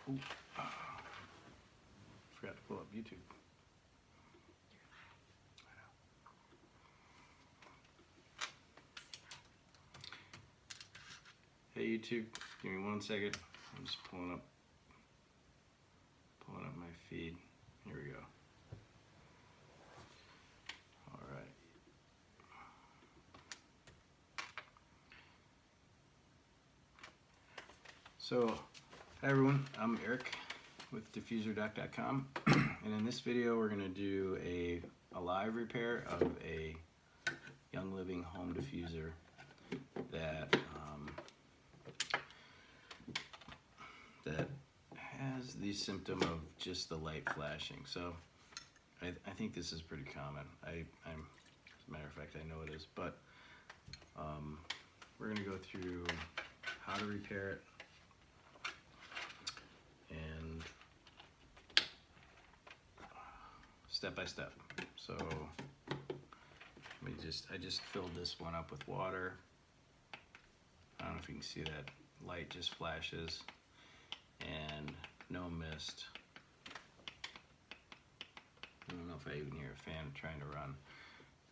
Ooh. Forgot to pull up YouTube. Hey YouTube, give me 1 second. I'm just pulling up my feed. Here we go. All right. So, hi everyone. I'm Eric with DiffuserDoc.com, and in this video we're going to do a live repair of a Young Living home diffuser that has the symptom of just the light flashing. So I think this is pretty common. I'm as a matter of fact, I know it is, but we're going to go through how to repair it and step by step. So I just filled this one up with water. I don't know if you can see that light just flashes and no mist. I don't know if I even hear a fan trying to run,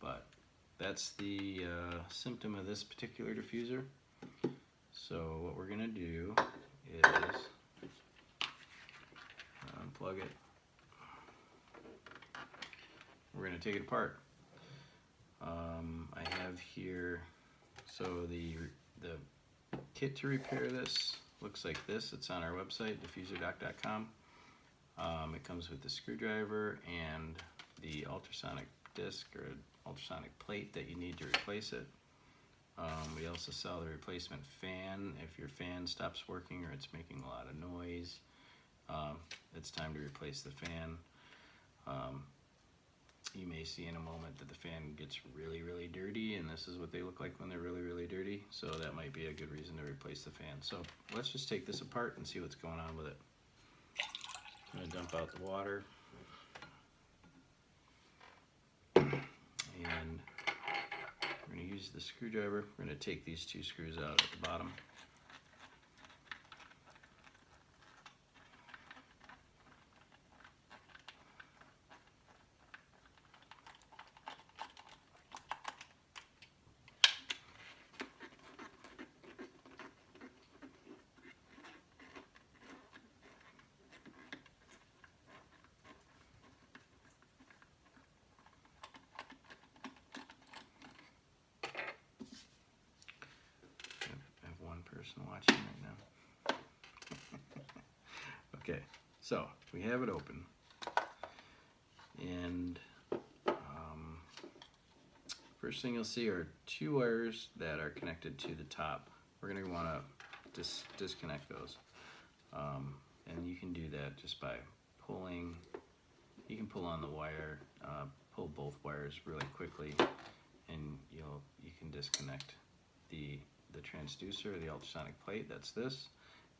but that's the symptom of this particular diffuser. So what we're gonna do is unplug it. We're gonna take it apart. I have here, so the kit to repair this looks like this. It's on our website, DiffuserDoc.com. It comes with the screwdriver and the ultrasonic disc or ultrasonic plate that you need to replace it. We also sell the replacement fan. If your fan stops working or it's making a lot of noise, it's time to replace the fan. You may see in a moment that the fan gets really, really dirty, and this is what they look like when they're really, really dirty. So that might be a good reason to replace the fan. So let's just take this apart and see what's going on with it. I'm going to dump out the water. And we're going to use the screwdriver. We're going to take these two screws out at the bottom. Person watching right now. Okay, so we have it open, and first thing you'll see are two wires that are connected to the top. We're going to want to disconnect those, and you can do that just by pulling. You can pull on the wire, pull both wires really quickly, and you can disconnect the transducer, the ultrasonic plate. That's this.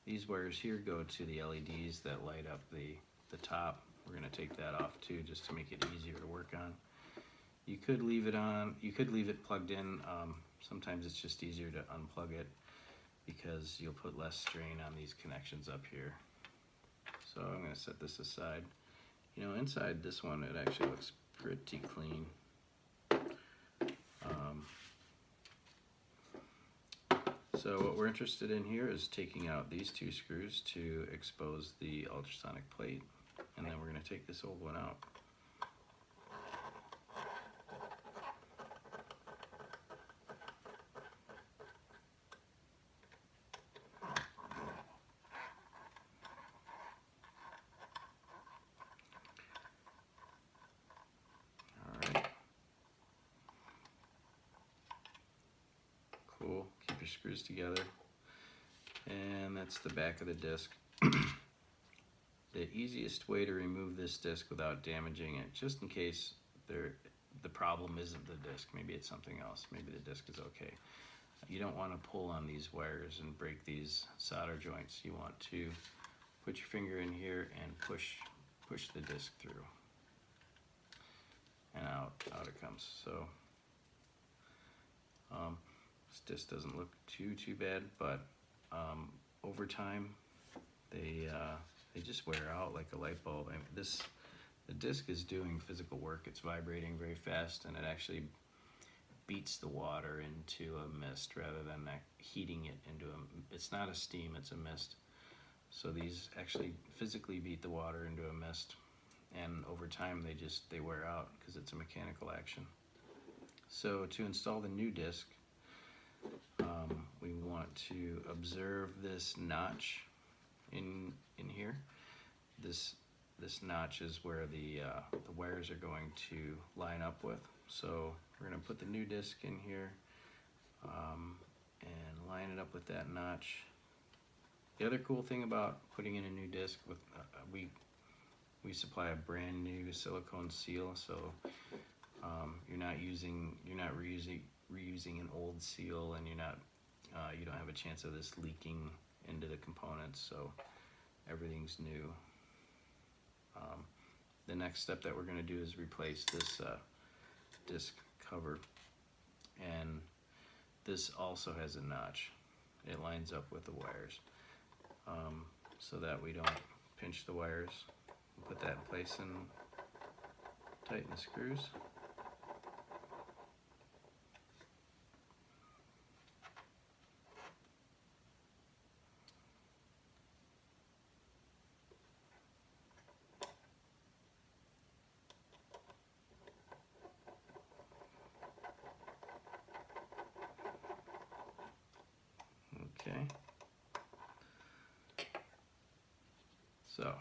These wires here go to the LEDs that light up the top. We're going to take that off too, just to make it easier to work on. You could leave it on, you could leave it plugged in. Sometimes it's just easier to unplug it because you'll put less strain on these connections up here. So I'm going to set this aside. Inside this one, it actually looks pretty clean. So what we're interested in here is taking out these two screws to expose the ultrasonic plate, and then we're going to take this old one out. Alright. Cool. Keep your screws together. And that's the back of the disc. The easiest way to remove this disc without damaging it, just in case the problem isn't the disc, maybe it's something else, maybe the disc is okay. You don't want to pull on these wires and break these solder joints. You want to put your finger in here and push the disc through, and out it comes. So this disc doesn't look too bad, but over time they just wear out like a light bulb. I mean, the disc is doing physical work. It's vibrating very fast, and it actually beats the water into a mist rather than heating it into a. It's not a steam, it's a mist. So these actually physically beat the water into a mist, and over time they wear out because it's a mechanical action. So to install the new disc, we want to observe this notch in here. This notch is where the wires are going to line up with. So we're going to put the new disc in here and line it up with that notch. The other cool thing about putting in a new disc, with we supply a brand new silicone seal, so you're not reusing an old seal, and you don't have a chance of this leaking into the components. So everything's new. The next step that we're going to do is replace this disc cover, and this also has a notch. It lines up with the wires, so that we don't pinch the wires. We'll put that in place and tighten the screws. Okay. So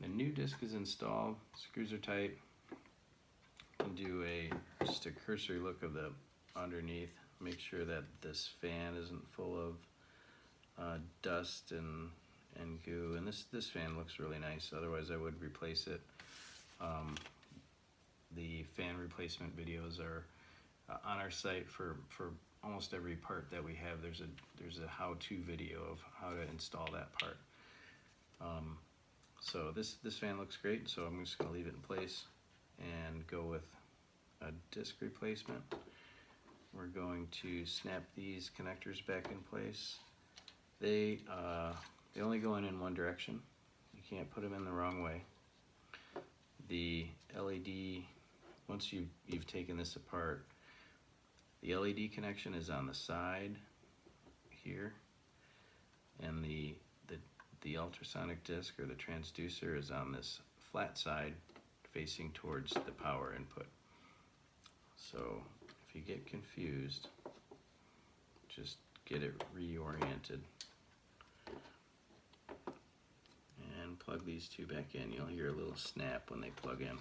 the new disc is installed, screws are tight. We'll do just a cursory look of the underneath. Make sure that this fan isn't full of dust and goo. And this fan looks really nice, otherwise I would replace it. The fan replacement videos are on our site for almost every part that we have. There's a how-to video of how to install that part. So this fan looks great, so I'm just going to leave it in place and go with a disc replacement. We're going to snap these connectors back in place. They only go in one direction. You can't put them in the wrong way. The LED, once you've taken this apart, the LED connection is on the side here, and the ultrasonic disc or the transducer is on this flat side facing towards the power input. So if you get confused, just get it reoriented and plug these two back in. You'll hear a little snap when they plug in.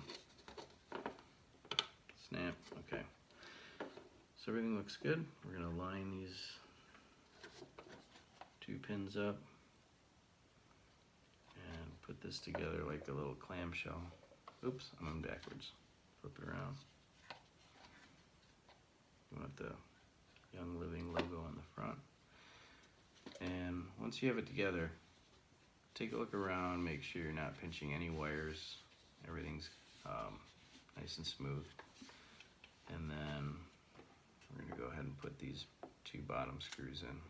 Snap, okay. So everything looks good. We're going to line these two pins up and put this together like a little clamshell. Oops, I'm on backwards. Flip it around. You want the Young Living logo on the front. And once you have it together, take a look around, make sure you're not pinching any wires. Everything's nice and smooth. And then we're going to go ahead and put these two bottom screws in.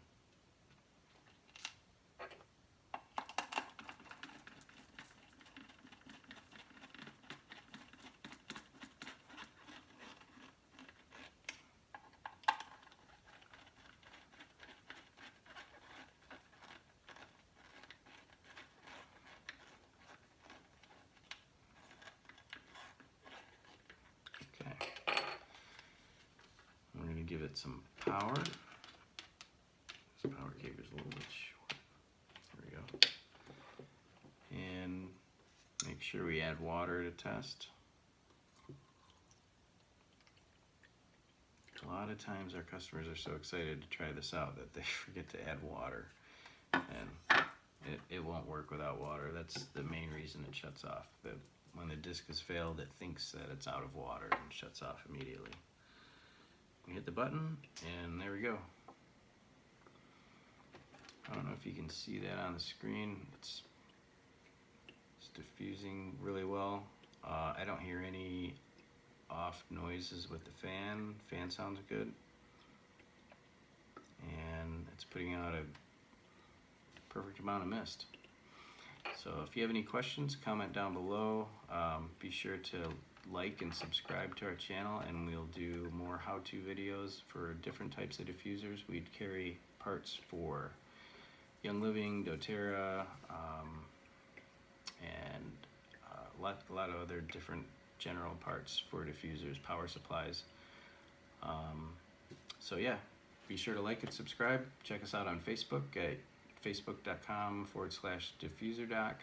Give it some power. This power cable's a little bit short. There we go. And make sure we add water to test. A lot of times our customers are so excited to try this out that they forget to add water, and it won't work without water. That's the main reason it shuts off. That when the disc has failed, it thinks that it's out of water and shuts off immediately. We hit the button, and there we go. I don't know if you can see that on the screen. It's diffusing really well. I don't hear any off noises with the fan. Fan sounds good. And it's putting out a perfect amount of mist. So if you have any questions, comment down below. Be sure to like and subscribe to our channel, and we'll do more how-to videos for different types of diffusers. We'd carry parts for Young Living, doTERRA, and a lot of other different general parts for diffusers, power supplies. So yeah, be sure to like and subscribe. Check us out on Facebook at facebook.com/DiffuserDoc,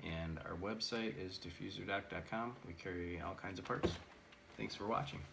and our website is DiffuserDoc.com. We carry all kinds of parts. Thanks for watching.